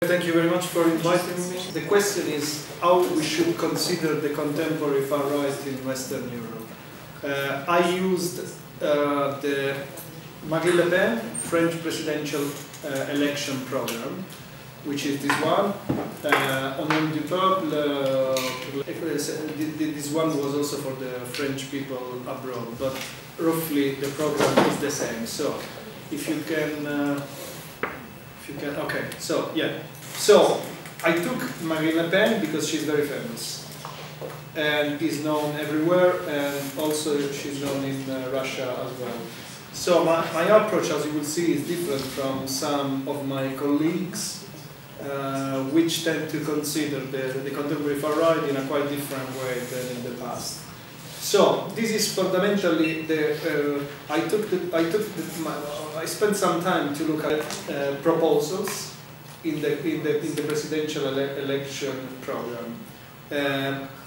Thank you very much for inviting me. The question is how we should consider the contemporary far right in Western Europe. I used the Marine Le Pen French presidential election program, which is this one. On nom du peuple, this one was also for the French people abroad, but roughly the program is the same. So if you can, okay, so yeah. So I took Marine Le Pen because she's very famous and is known everywhere, and also she's known in Russia as well. So my approach, as you will see, is different from some of my colleagues, which tend to consider the contemporary far right in a quite different way than in the past. So this is fundamentally I spent some time to look at proposals in the presidential election program.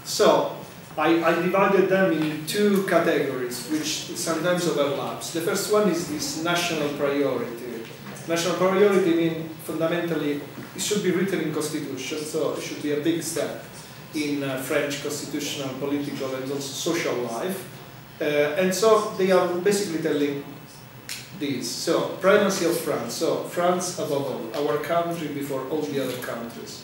So I divided them in two categories, which sometimes overlaps. The first one is this national priority. National priority means fundamentally it should be written in constitution, so it should be a big step in French constitutional, political, and also social life. And so they are basically telling this. So, primacy of France. So, France above all, our country before all the other countries.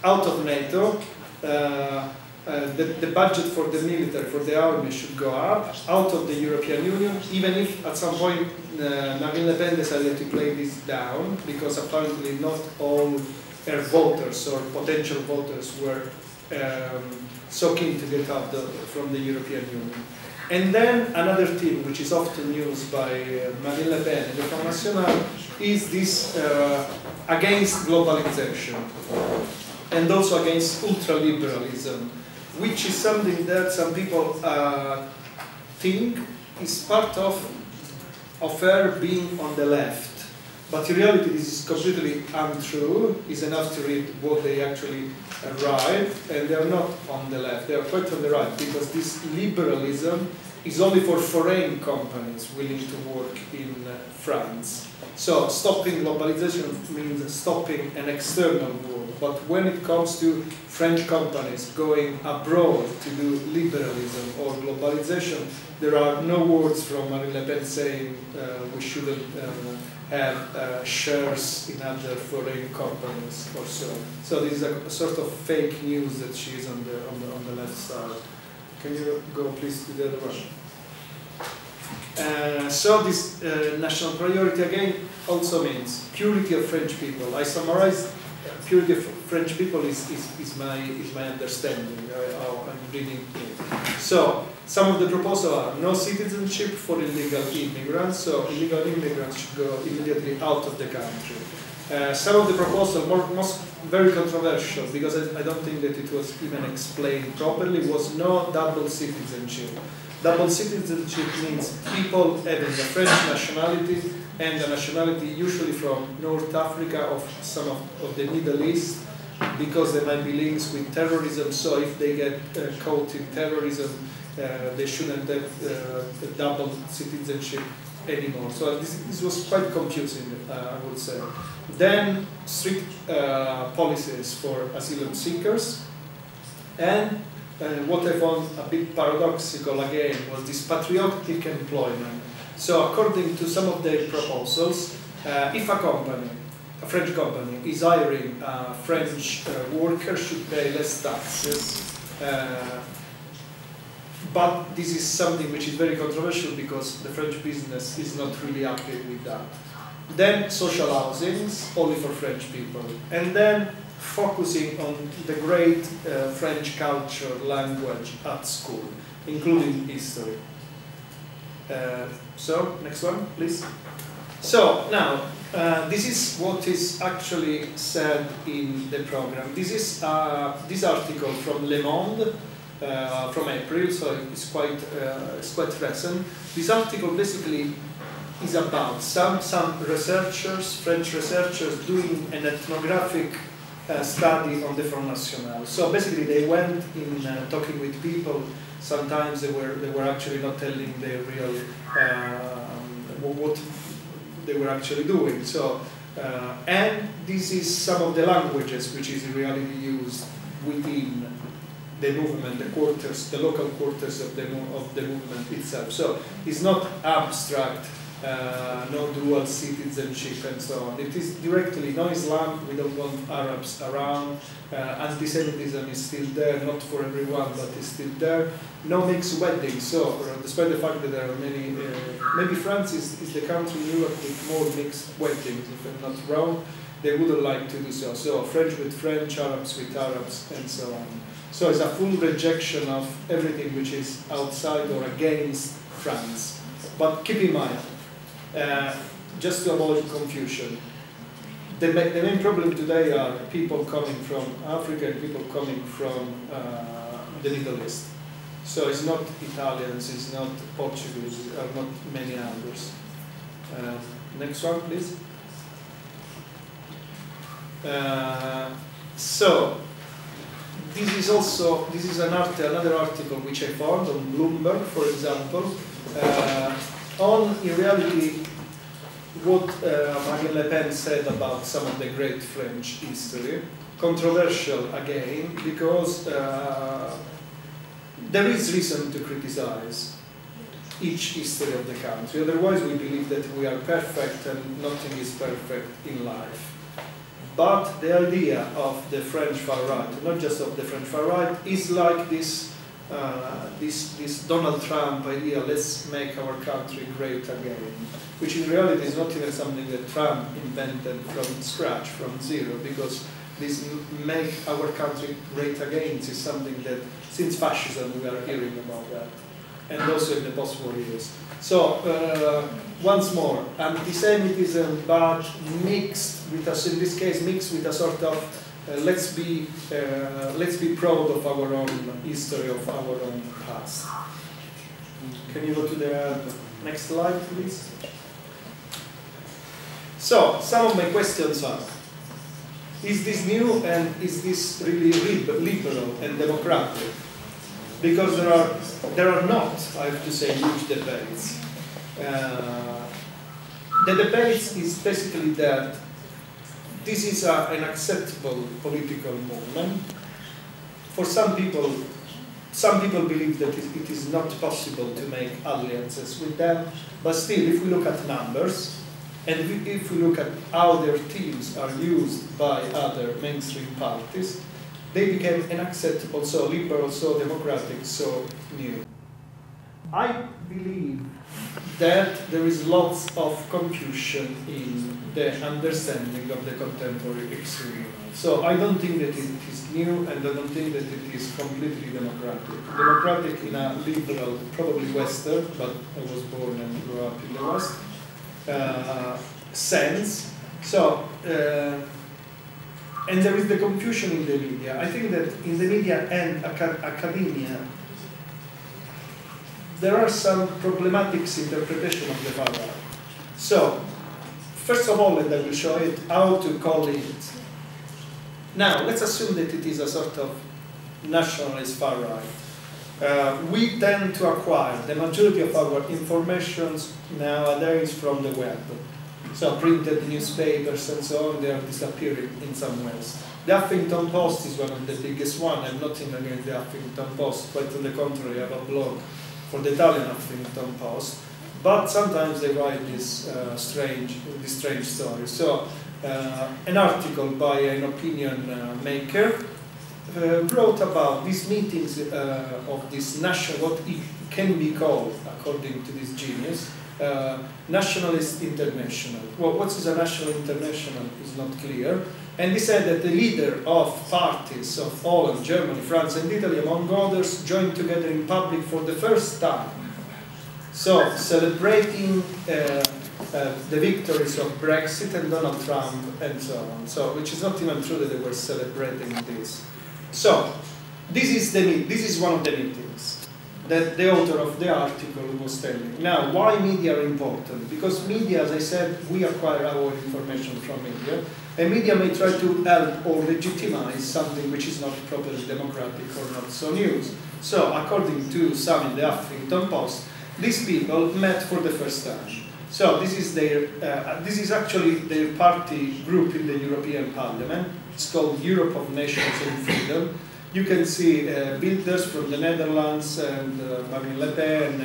Out of NATO, the budget for the military, for the army should go up. Out of the European Union, even if at some point Marine Le Pen decided to play this down, because apparently not all her voters or potential voters were so keen to get out from the European Union. And then another theme, which is often used by Marine Le Pen and the Front National, is this against globalization and also against ultraliberalism, which is something that some people think is part of her being on the left. But in reality, this is completely untrue. It's enough to read what they actually write, and they are not on the left. They are quite on the right, because this liberalism is only for foreign companies willing to work in France. So stopping globalization means stopping an external world. But when it comes to French companies going abroad to do liberalism or globalization, there are no words from Marine Le Pen saying we shouldn't have shares in other foreign companies or so. So this is a sort of fake news that she is on the left side. Can you go please to the other one? So this national priority again also means purity of French people. I summarize purity of French people is my understanding. I'm reading it. So some of the proposals are no citizenship for illegal immigrants. So illegal immigrants should go immediately out of the country. Some of the proposals, most very controversial, because I don't think that it was even explained properly, was no double citizenship. Double citizenship means people having a French nationality and a nationality usually from North Africa or some of the Middle East, because there might be links with terrorism. So if they get caught in terrorism, they shouldn't have double citizenship anymore. So this was quite confusing, I would say. Then strict policies for asylum seekers, and what I found a bit paradoxical again was this patriotic employment. So according to some of their proposals, if a company, a French company, is hiring a French worker, should pay less taxes. But this is something which is very controversial because the French business is not really happy with that. Then social housing, only for French people. And then focusing on the great French culture, language at school, including history. So, next one, please. So, now, This is what is actually said in the program. This is this article from Le Monde from April, so it's quite recent. This article basically is about some researchers, French researchers, doing an ethnographic study on the Front National. So basically, they went in talking with people. Sometimes they were actually not telling the real what they were actually doing. So and this is some of the languages which is in reality used within the movement, the quarters, the local quarters of the movement itself. So it's not abstract. No dual citizenship and so on. It is directly no Islam, we don't want Arabs around, anti-Semitism is still there, not for everyone, but it's still there. No mixed weddings, so despite the fact that there are many, maybe France is the country in Europe with more mixed weddings, if I'm not wrong, they wouldn't like to do so. So French with French, Arabs with Arabs, and so on. So it's a full rejection of everything which is outside or against France. But keep in mind, just to avoid confusion, the main problem today are people coming from Africa and people coming from the Middle East. So it's not Italians, it's not Portuguese, are not many others. Next one, please. So this is another article which I found on Bloomberg, for example. In reality, what Marine Le Pen said about some of the great French history, controversial again, because there is reason to criticize each history of the country. Otherwise, we believe that we are perfect and nothing is perfect in life. But the idea of the French far right, not just of the French far right, is like this Donald Trump idea, let's make our country great again, which in reality is not even something that Trump invented from scratch, from zero, because this make our country great again is something that since fascism we are hearing about that, and also in the post-war years. So once more, anti-Semitism, but mixed with us, in this case, mixed with a sort of let's be proud of our own history, of our own past. Can you go to the next slide, please? So, some of my questions are, is this new and is this really liberal and democratic? Because there are not, I have to say, huge debates. The debate is basically that this is an acceptable political movement. For some people believe that it is not possible to make alliances with them, but still, if we look at numbers, and if we look at how their teams are used by other mainstream parties, they became unacceptable, so liberal, so democratic, so new. I believe that there is lots of confusion in the understanding of the contemporary extreme. So I don't think that it is new, and I don't think that it is completely democratic. Democratic in a liberal, probably Western, but I was born and grew up in the West, sense. So, and there is the confusion in the media. I think that in the media and academia, there are some problematic interpretation of the far right. So, first of all, and I will show it, how to call it. Now, let's assume that it is a sort of nationalist far right. We tend to acquire the majority of our informations nowadays from the web. So printed newspapers and so on, they are disappearing in some ways. The Huffington Post is one of the biggest one. I'm not even against the Huffington Post, quite on the contrary, I have a blog for the Italian Huffington Post. But sometimes they write this strange story. So an article by an opinion maker wrote about these meetings of this national, what it can be called, according to this genius, nationalist international. Well, what is a national international is not clear. And he said that the leader of parties of Holland, Germany, France, and Italy, among others, joined together in public for the first time. So, celebrating the victories of Brexit and Donald Trump and so on. So, which is not even true that they were celebrating this. So, this is one of the meetings that the author of the article was telling. Now, why media are important? Because media, as I said, we acquire our information from media, and media may try to help or legitimize something which is not properly democratic or not so news. So, according to some in the Huffington Post, these people met for the first time. So this is actually their party group in the European Parliament. It's called Europe of Nations and Freedom. You can see builders from the Netherlands and Marine Le Pen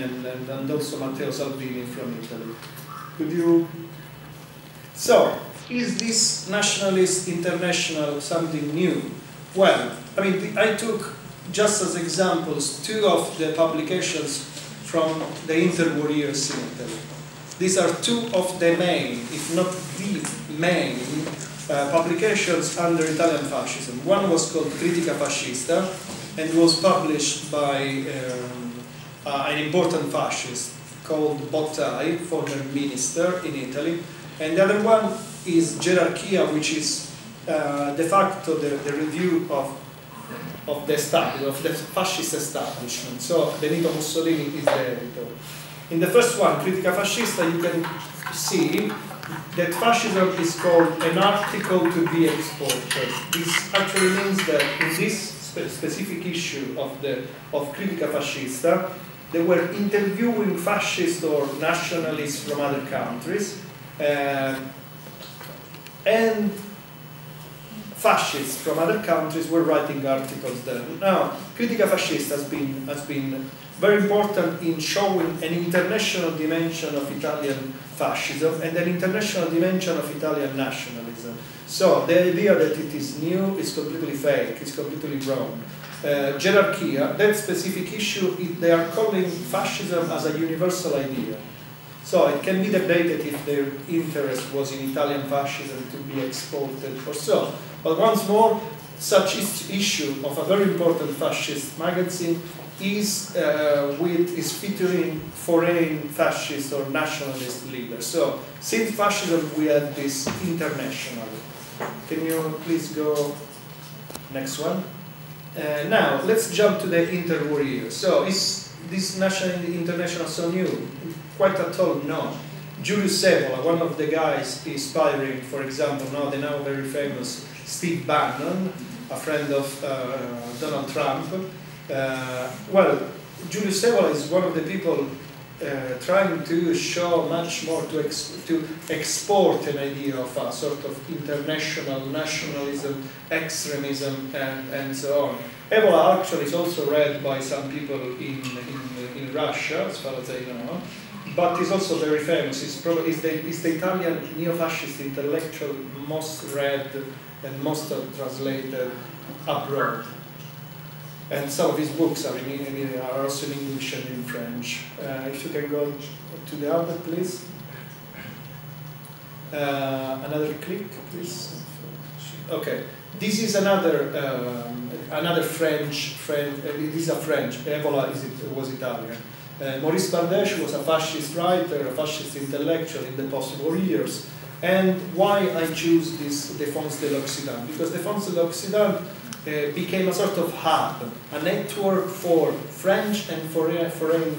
and also Matteo Salvini from Italy. Could you? So, is this nationalist international something new? Well, I mean, I took just as examples two of the publications from the interwar years in Italy. These are two of the main, if not the main, publications under Italian fascism. One was called Critica Fascista and was published by an important fascist called Bottai, former minister in Italy. And the other one is Gerarchia, which is de facto the review of the fascist establishment. So Benito Mussolini is the editor. In the first one, Critica Fascista, you can see that fascism is called an article to be exported. This actually means that in this specific issue of Critica Fascista, they were interviewing fascists or nationalists from other countries, and fascists from other countries were writing articles there. Now, Critica Fascista has been very important in showing an international dimension of Italian fascism and an international dimension of Italian nationalism. So the idea that it is new is completely fake, it's completely wrong. Gerarchia, that specific issue, they are calling fascism as a universal idea. So it can be debated if their interest was in Italian fascism to be exported or so. But once more, such issue of a very important fascist magazine is featuring foreign fascist or nationalist leaders. So since fascism, we have this international. Can you please go next one? Now let's jump to the interwar years. So is this national international so new? Quite at all, no. Julius Evola, one of the guys inspiring, for example, the now very famous Steve Bannon, a friend of Donald Trump. Well, Julius Evola is one of the people trying to show much more, to export an idea of a sort of international nationalism, extremism, and so on. Evola actually is also read by some people in Russia, as far as I know, but he's also very famous. He's the Italian neo-fascist intellectual most read and most translated abroad. And some of his books are also in English and in French. If you can go to the other, please. Another click, please. Okay. This is another French. This is a French. Evola was Italian. Maurice Bardeche was a fascist writer, a fascist intellectual in the post-war years. And why I choose this Défense de l'Occident? Because Défense de l'Occident became a sort of hub, a network for French and foreign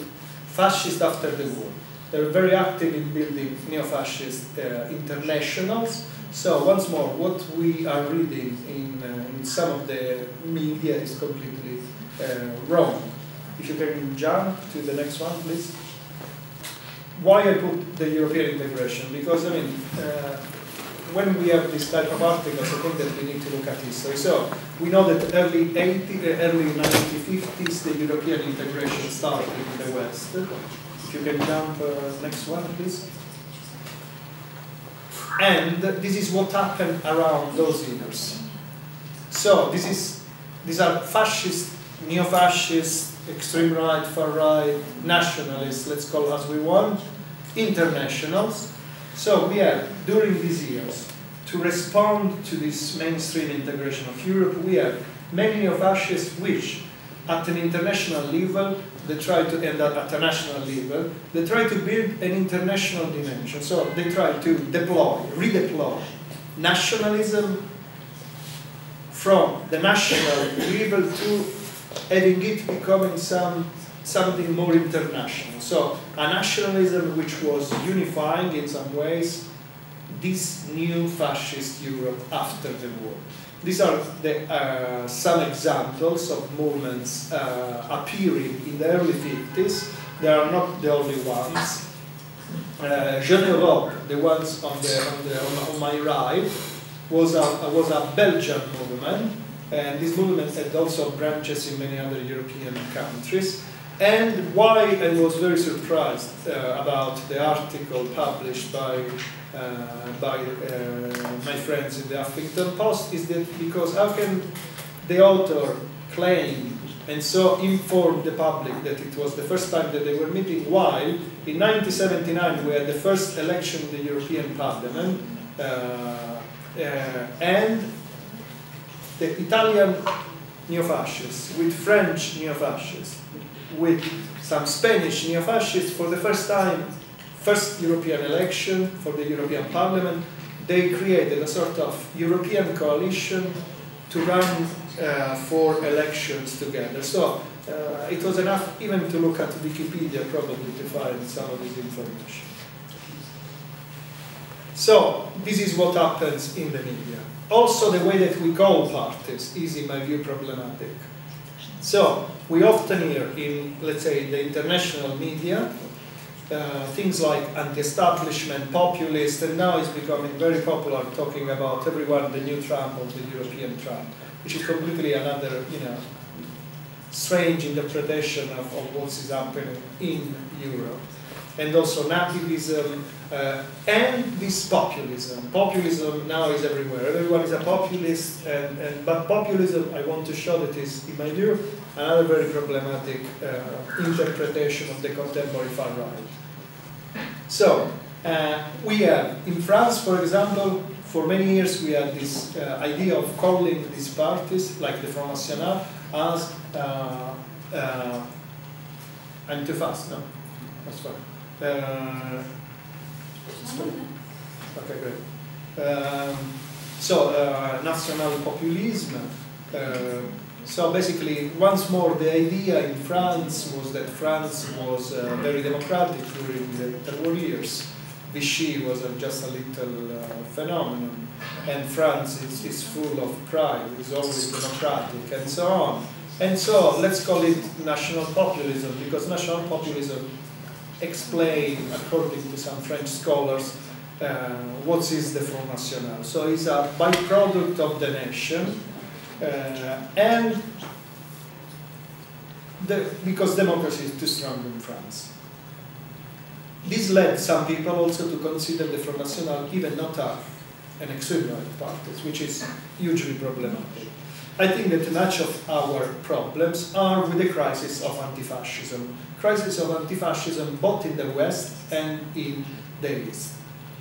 fascists after the war. They were very active in building neo-fascist internationals. So once more, what we are reading in some of the media is completely wrong. If you can jump to the next one, please. Why I put the European integration? Because, I mean, when we have this type of articles, I think that we need to look at history. So, we know that early 1950s, the European integration started in the West. If you can jump next one, please. And this is what happened around those years. So, these are fascist, neo-fascist, extreme right, far right, nationalists, let's call as we want, internationals. So we have, during these years, to respond to this mainstream integration of Europe, we have many neo-fascists which, at an international level, they try to end up at a national level, they try to build an international dimension. So they try to redeploy nationalism from the national level to having it becoming something more international. So a nationalism which was unifying in some ways this new fascist Europe after the war. These are some examples of movements appearing in the early 50s. They are not the only ones. Jeune Europe, the ones on my right, was a Belgian movement, and this movement had also branches in many other European countries. And why I was very surprised about the article published by my friends in the Huffington Post is that because how can the author claim and so inform the public that it was the first time that they were meeting, while in 1979 we had the first election in the European Parliament and the Italian neo-fascists with French neo-fascists with some Spanish neo-fascists for the first time, first European election for the European Parliament, they created a sort of European coalition to run for elections together. So it was enough even to look at Wikipedia probably to find some of this information. So this is what happens in the media. Also the way that we call parties is in my view problematic. So we often hear in, let's say, the international media things like anti-establishment, populist, and now it's becoming very popular talking about everyone the new Trump or the European Trump, which is completely another, strange interpretation of what is happening in Europe. And also nativism and this populism. Populism now is everywhere. Everyone is a populist, but populism, I want to show that is, in my view, another very problematic interpretation of the contemporary far right. So, we have, in France, for example, for many years we had this idea of calling these parties, like the Front National, as, I'm too fast, no? That's fine. Okay, great. National populism. So basically, once more, the idea in France was that France was very democratic during the interwar years. Vichy was just a little phenomenon, and France is full of pride, it's always democratic, and so on. And so let's call it national populism, because national populism explain, according to some French scholars, what is the Front National. So it's a byproduct of the nation, and because democracy is too strong in France. This led some people also to consider the Front National even not an extreme right party, which is hugely problematic. I think that much of our problems are with the crisis of anti-fascism. Crisis of anti-fascism both in the West and in the East.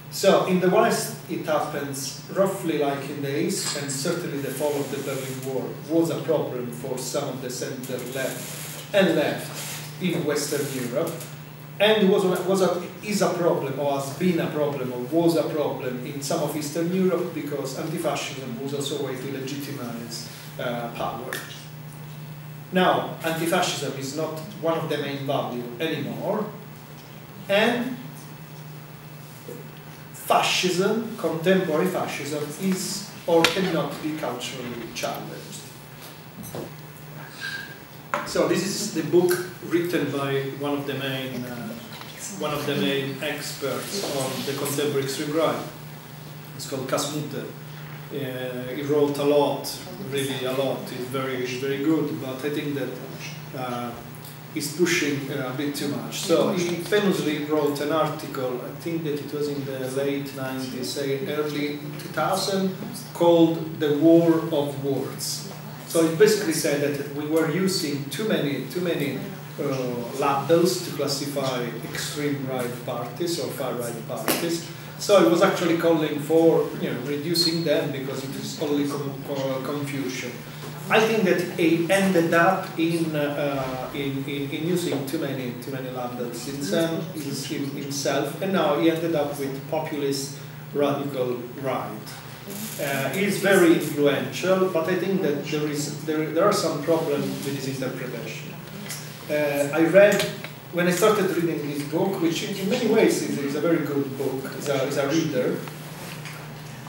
So in the West it happens roughly like in the East, and certainly the fall of the Berlin Wall was a problem for some of the center-left and left in Western Europe, and is a problem, or has been a problem, or was a problem in some of Eastern Europe, because anti-fascism was also a way to legitimize power. Now, anti-fascism is not one of the main values anymore, and fascism, contemporary fascism, is or cannot be culturally challenged. So this is the book written by one of the main experts on the contemporary extreme right. It's called Kasmuter. He wrote a lot, really a lot. He's very good, but I think that he's pushing a bit too much. So he famously wrote an article, I think that it was in the late 90s, early 2000, called "The War of Words." So it basically said that we were using too many labels to classify extreme right parties or far right parties. So it was actually calling for reducing them because it is only confusion. I think that he ended up in using too many labels himself, and now he ended up with populist radical right. He is very influential, but I think that there are some problems with his interpretation. I read, when I started reading this book, which in many ways is a very good book, is a reader.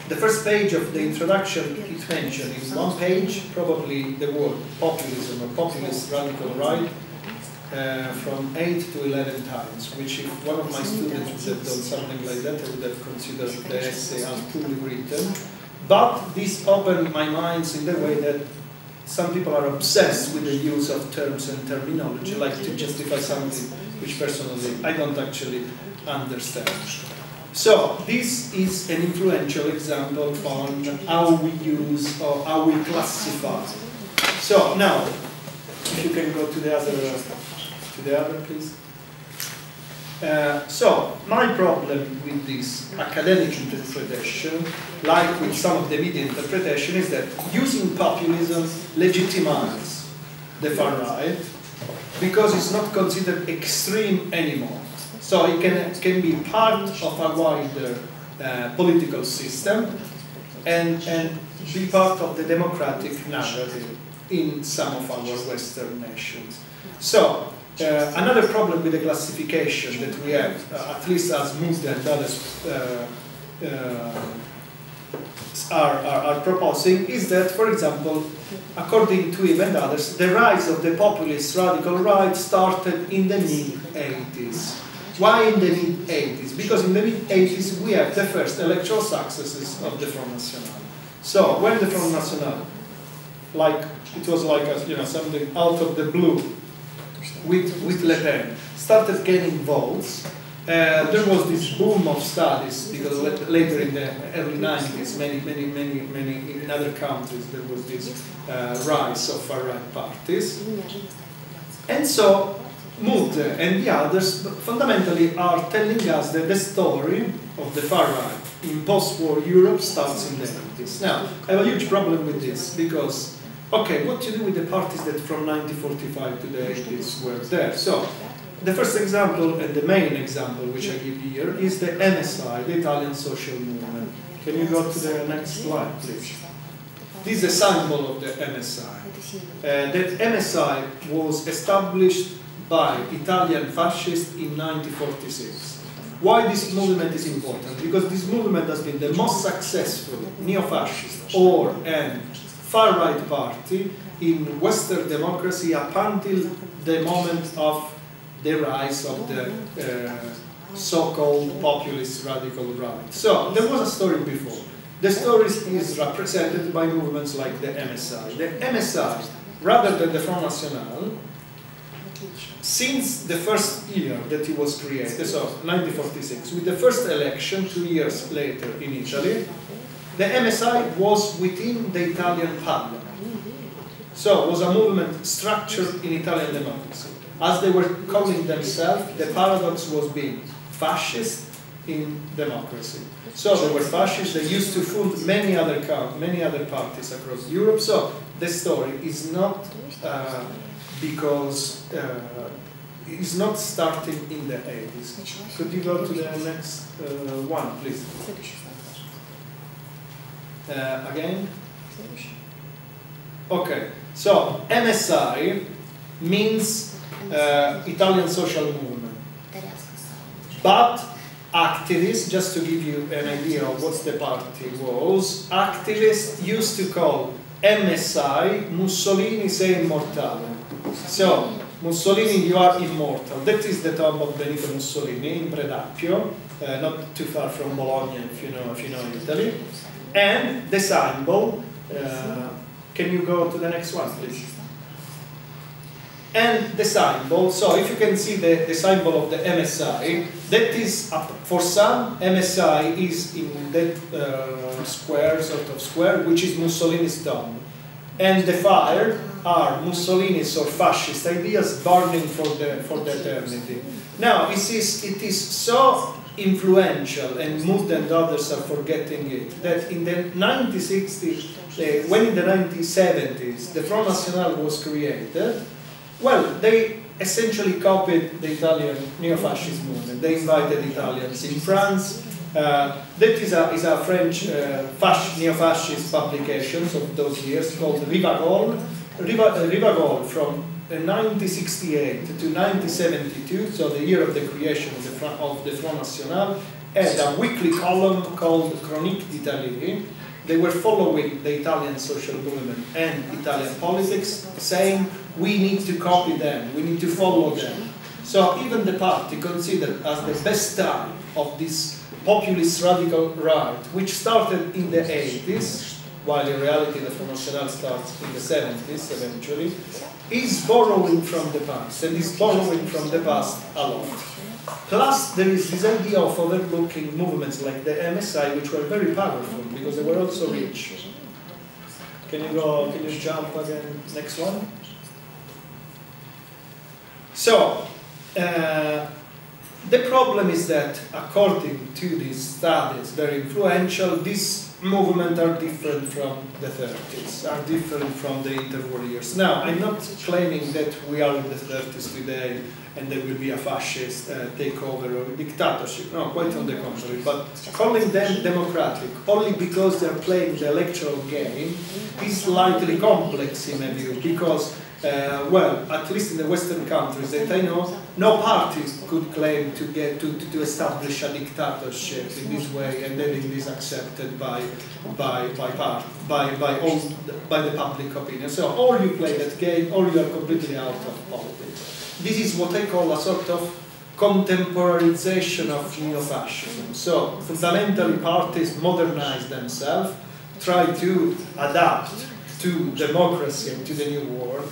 The first page of the introduction, it mentioned in one page probably the word populism or populist radical right from 8 to 11 times, which if one of my students would have done something like that, I would have considered the essay as poorly written. But this opened my mind in the way that some people are obsessed with the use of terms and terminology, like to justify something which personally I don't actually understand. So this is an influential example on how we use or how we classify. So now, if you can go to the other, please. So my problem with this academic interpretation, like with some of the media interpretation, is that using populism legitimizes the far right because it's not considered extreme anymore. So it can be part of a wider political system and be part of the democratic narrative in some of our Western nations. So another problem with the classification that we have, at least as Mude and others are proposing, is that, for example, according to him and others, the rise of the populist radical right started in the mid-80s. Why in the mid-80s? Because in the mid-80s we have the first electoral successes of the Front National. So when the Front National, it was like something out of the blue, with Le Pen, started gaining votes, there was this boom of studies, because later in the early 90s, many in other countries, there was this rise of far-right parties. And so Mude and the others fundamentally are telling us that the story of the far right in post-war Europe starts in the 80s. Now, I have a huge problem with this because, okay, what to do with the parties that from 1945 to the 80s were there? So, the first example and the main example which I give here is the MSI, the Italian Social Movement. Can you go to the next slide, please? This is a symbol of the MSI. That MSI was established by Italian fascists in 1946. Why this movement is important? Because this movement has been the most successful neo-fascist or far-right party in Western democracy up until the moment of the rise of the so-called populist radical right. So there was a story before. The story is represented by movements like the MSI. The MSI, rather than the Front National, since the first year that it was created, so 1946, with the first election 2 years later in Italy, the MSI was within the Italian parliament. So it was a movement structured in Italian democracy. As they were calling themselves, the paradox was being fascist in democracy. So they were fascists, they used to fund many other parties across Europe. So the story is not because it's not starting in the 80s. Could you go to the next one, please? Again? Okay, so MSI means Italian Social Movement. But activists, just to give you an idea of what the party was, activists used to call MSI Mussolini sei immortale. So, Mussolini, you are immortal. That is the tomb of Benito Mussolini in Predappio, not too far from Bologna, if you know Italy. And the symbol, can you go to the next one, please? And the symbol, so if you can see the symbol of the MSI, that is, for some, MSI is in that sort of square, which is Mussolini's tomb. And the fire are Mussolini's or fascist ideas burning for the eternity. Now, it is so influential, and Mood and others are forgetting it, that in the 1960s, when in the 1970s the Front National was created, well, they essentially copied the Italian neo-fascist movement. They invited Italians in France. That is a French neo-fascist publication of those years called Rivagol from 1968 to 1972, so the year of the creation of the Front National, had a weekly column called Chronique d'Italie. They were following the Italian social movement and Italian politics, saying we need to copy them, we need to follow them. So even the party considered as the best time of this populist radical right, which started in the 80s, while in reality the Front National starts in the 70s eventually, is borrowing from the past, and is borrowing from the past a lot. Plus, there is this idea of overlooking movements like the MSI, which were very powerful because they were also rich. Can you jump again? Next one. So, the problem is that, according to these studies, very influential, these movements are different from the 30s, are different from the interwar years. Now, I'm not claiming that we are in the 30s today and there will be a fascist takeover or dictatorship. No, quite on the contrary. But calling them democratic only because they're playing the electoral game is slightly complex in my view, because well, at least in the Western countries that I know, no party could claim to establish a dictatorship in this way and then it is accepted by the public opinion. So, or you play that game, or you are completely out of politics. This is what I call a sort of contemporarization of neo-fascism. So, fundamentally, parties modernize themselves, try to adapt to democracy and to the new world.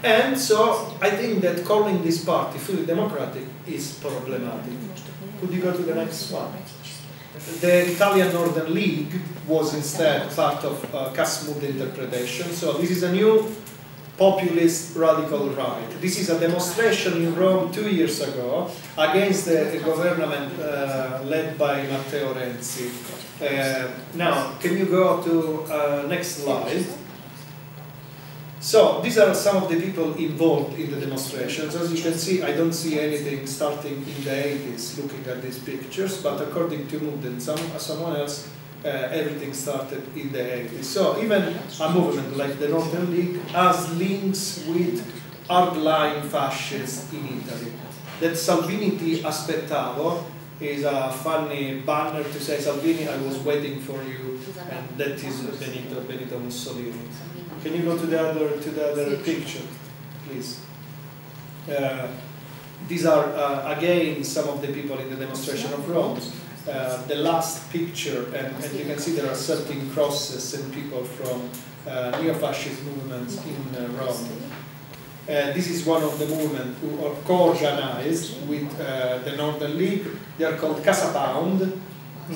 And so I think that calling this party fully democratic is problematic. Could you go to the next one? The Italian Northern League was instead part of Casmud interpretation. So this is a new populist radical right. This is a demonstration in Rome 2 years ago against the government led by Matteo Renzi. Now, can you go to next slide? So, these are some of the people involved in the demonstrations. As you can see, I don't see anything starting in the 80s looking at these pictures, but according to Mood and someone else, everything started in the 80s. So, even a movement like the Northern League has links with hardline fascists in Italy. That Salvini ti aspettavo is a funny banner to say, Salvini, I was waiting for you, and that is Benito Mussolini. Can you go to the other picture, please? These are, again, some of the people in the demonstration of Rome. The last picture, and you can see there are certain crosses and people from neo-fascist movements in Rome. This is one of the movements who are co-organized with the Northern League. They are called Casa Pound.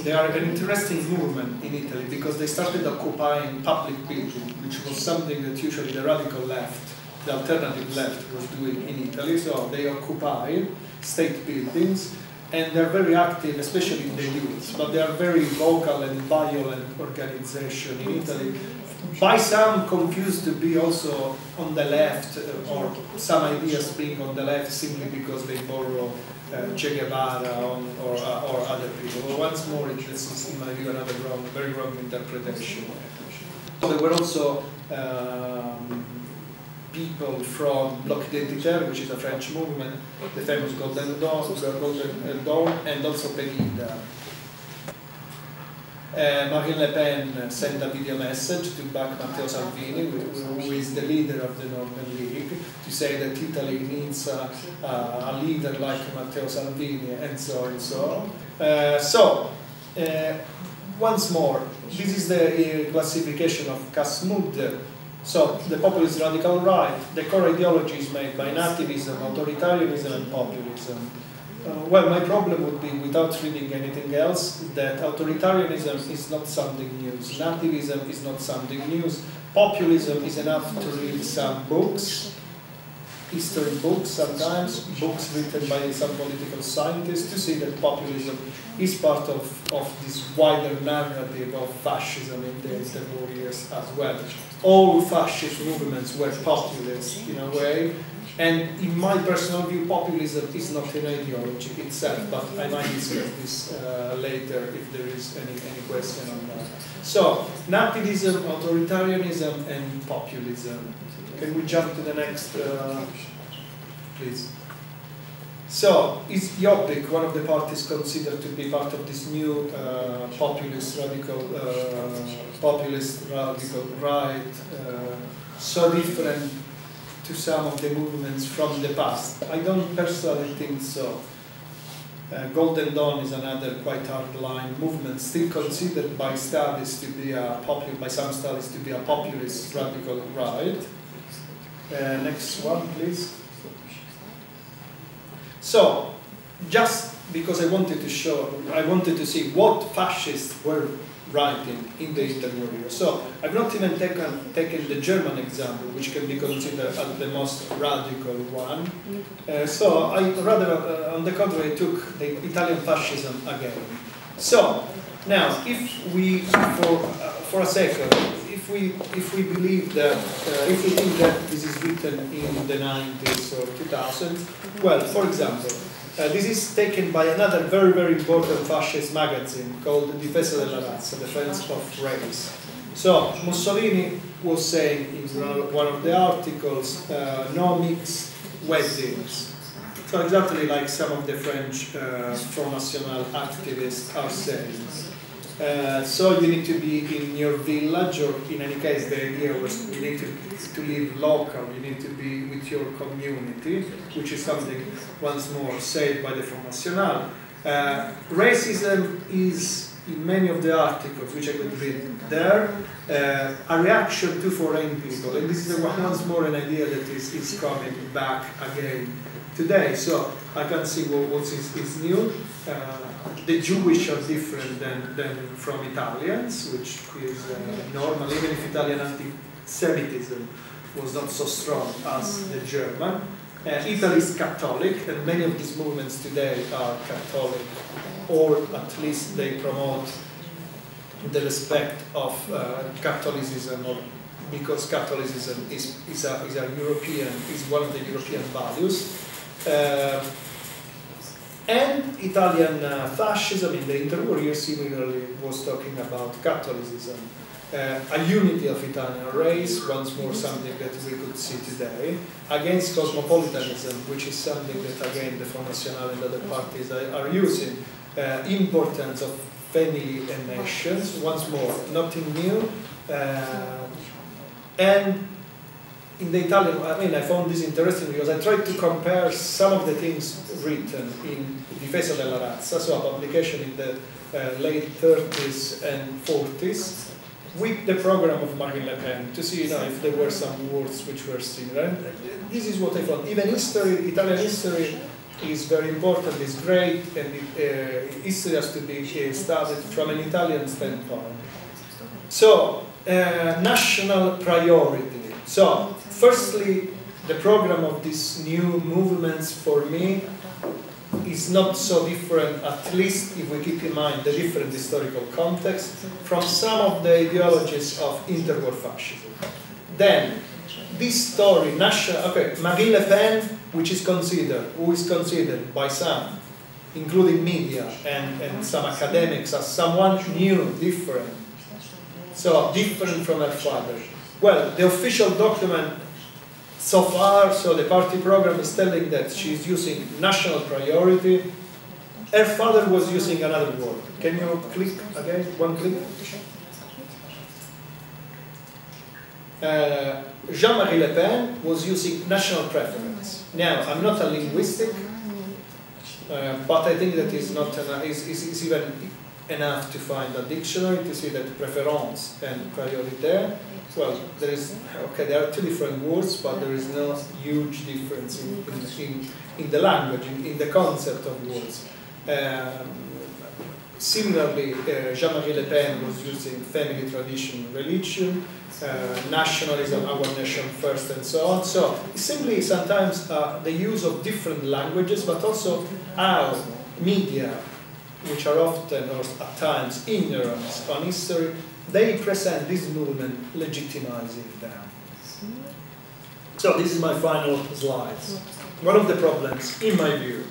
They are an interesting movement in Italy because they started occupying public buildings, which was something that usually the radical left, the alternative left, was doing in Italy. So they occupy state buildings, and they're very active, especially in the youth, but they are very vocal and violent organization in Italy. By some confused to be also on the left, or some ideas being on the left simply because they borrow Che Guevara or other people. Well, once more, this is, in my view, another very wrong interpretation. So there were also people from Bloc Identitaire, which is a French movement, the famous Golden Dawn, and also Pegida. Marine Le Pen sent a video message to back Matteo Salvini, who is the leader of the Northern League, to say that Italy needs a leader like Matteo Salvini, and so on and so on. Once more, this is the classification of Casmud. So, the populist radical right, the core ideology is made by nativism, authoritarianism, and populism. Well, my problem would be, without reading anything else, that authoritarianism is not something new, nativism is not something new, populism is enough to read some books, history books, sometimes books written by some political scientists, to see that populism is part of this wider narrative of fascism in the interwar years as well. All fascist movements were populist in a way, and in my personal view, populism is not an ideology itself, but I might discuss this later if there is any question on that. So, nativism, authoritarianism, and populism. Can we jump to the next, please? So, is Jobbik, one of the parties considered to be part of this new populist radical right, so different to some of the movements from the past? I don't personally think so. Golden Dawn is another quite hardline movement, still considered by studies to be by some studies to be a populist radical right. Next one, please. So, just because I wanted to see what fascists were writing in the interwar years. So, I've not even taken the German example, which can be considered as the most radical one. So, I rather, on the contrary, took the Italian fascism again. So, now, if we, for a second, if we believe that, if we think that this is written in the 90s or 2000s, well, for example, this is taken by another very, very important fascist magazine called Difesa della Razza, Defense of Race. So, Mussolini was saying in one of the articles, no mixed weddings. So exactly like some of the French Front National activists are saying. So you need to be in your village, or in any case the idea was you need to live local, you need to be with your community, which is something once more said by the Front National. Racism is, in many of the articles which I could read there, a reaction to foreign people, and this is once more an idea that is coming back again today. So I can see what is new. The Jewish are different than from Italians, which is normal, even if Italian anti-Semitism was not so strong as the German. Italy is Catholic, and many of these movements today are Catholic, or at least they promote the respect of Catholicism, or because Catholicism is one of the European values. And Italian fascism in the interwar years similarly was talking about Catholicism, a unity of Italian race, once more something that we could see today, against cosmopolitanism, which is something that again the Front National and other parties are using, importance of family and nations, once more, nothing new, and in the Italian, I found this interesting because I tried to compare some of the things written in Difesa della Razza, so a publication in the late 30s and 40s, with the program of Marine Le Pen, to see if there were some words which were similar. And this is what I found. Even history, Italian history is very important, is great, and history has to be studied from an Italian standpoint. So, national priority. So, firstly, the program of these new movements for me is not so different, at least if we keep in mind the different historical context, from some of the ideologies of interwar fascism. Then, this story, Marine Le Pen, who is considered by some, including media and some academics, as someone new, different. So, different from her father. Well, the official document so far, so the party program is telling that she is using national priority. Her father was using another word. Can you click again? One click. Jean-Marie Le Pen was using national preference. Now, I'm not a linguistic, but I think that is even enough to find a dictionary to see that preference and priorité. Well, there are two different words, but there is no huge difference in the language, in the concept of words. Similarly, Jean-Marie Le Pen was using family tradition, religion, nationalism, our nation first, and so on. So simply sometimes the use of different languages, but also how media, which are often or at times ignorant on history, they present this movement legitimizing them. So this is my final slide. One of the problems, in my view,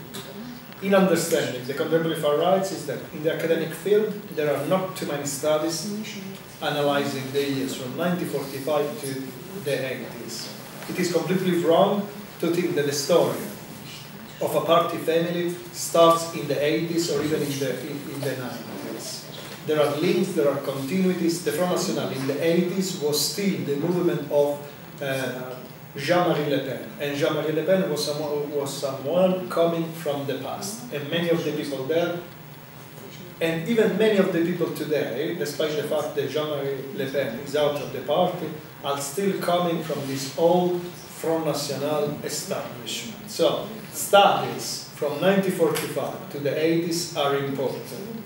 in understanding the contemporary far rights is that in the academic field there are not too many studies analyzing the years from 1945 to the 80s. It is completely wrong to think that the story of a party family starts in the 80s or even in the 90s. There are links, there are continuities. The Front National in the 80s was still the movement of Jean-Marie Le Pen, and Jean-Marie Le Pen was someone coming from the past, and many of the people there, and even many of the people today, despite the fact that Jean-Marie Le Pen is out of the party, are still coming from this old Front National establishment. So studies from 1945 to the 80s are important,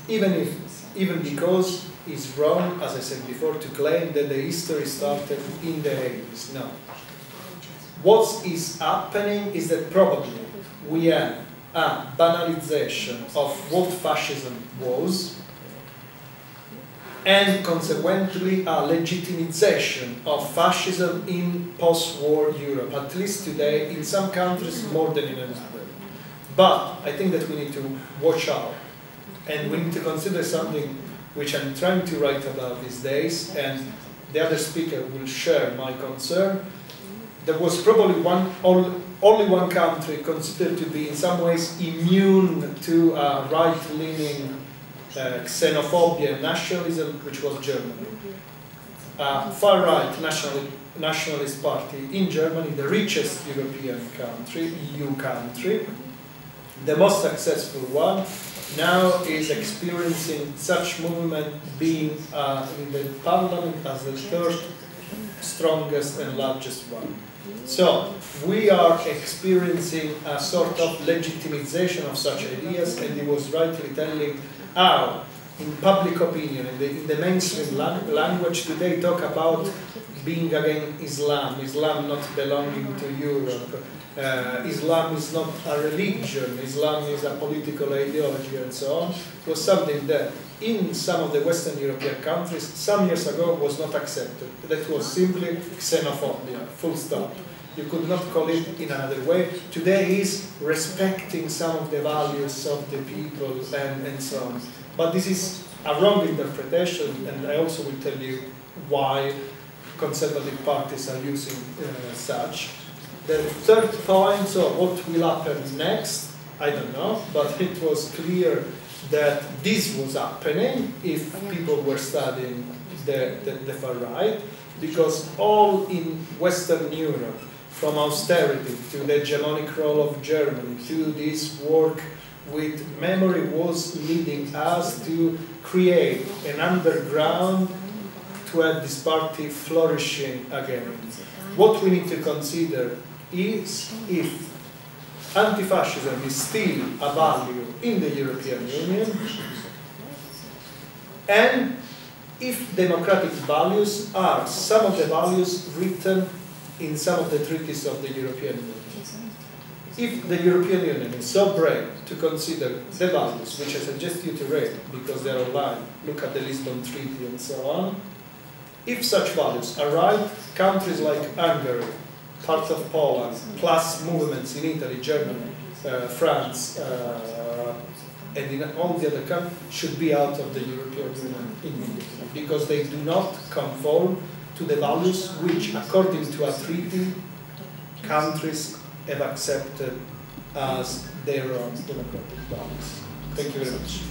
even because it's wrong, as I said before, to claim that the history started in the 80s. No. What is happening is that probably we have a banalization of what fascism was, and consequently a legitimization of fascism in post-war Europe, at least today, in some countries more than in another. But I think that we need to watch out, and we need to consider something which I'm trying to write about these days, and the other speaker will share my concern. There was probably only one country considered to be in some ways immune to right-leaning xenophobia and nationalism, which was Germany. Far-right nationalist party in Germany, the richest European country, EU country, the most successful one, now is experiencing such movement being in the parliament as the third strongest and largest one. So we are experiencing a sort of legitimization of such ideas, and he was rightly telling how in public opinion, in the mainstream language today, talk about being against Islam, Islam not belonging to Europe, Islam is not a religion, Islam is a political ideology, and so on, was something that in some of the Western European countries some years ago was not accepted. That was simply xenophobia, full stop. You could not call it in another way. Today is respecting some of the values of the people and so on. But this is a wrong interpretation, and I also will tell you why conservative parties are using such. The third point, so what will happen next, I don't know, but it was clear that this was happening if people were studying the far right, because all in Western Europe, from austerity to the hegemonic role of Germany to this work with memory, was leading us to create an underground to have this party flourishing again. What we need to consider is if anti-fascism is still a value in the European Union, and if democratic values are some of the values written in some of the treaties of the European Union. If the European Union is so brave to consider the values, which I suggest you to read because they're online, look at the Lisbon Treaty and so on, if such values are right, countries like Hungary, part of Poland, plus movements in Italy, Germany, France, and in all the other countries, should be out of the European Union immediately, because they do not conform to the values which, according to a treaty, countries have accepted as their own democratic values. Thank you very much.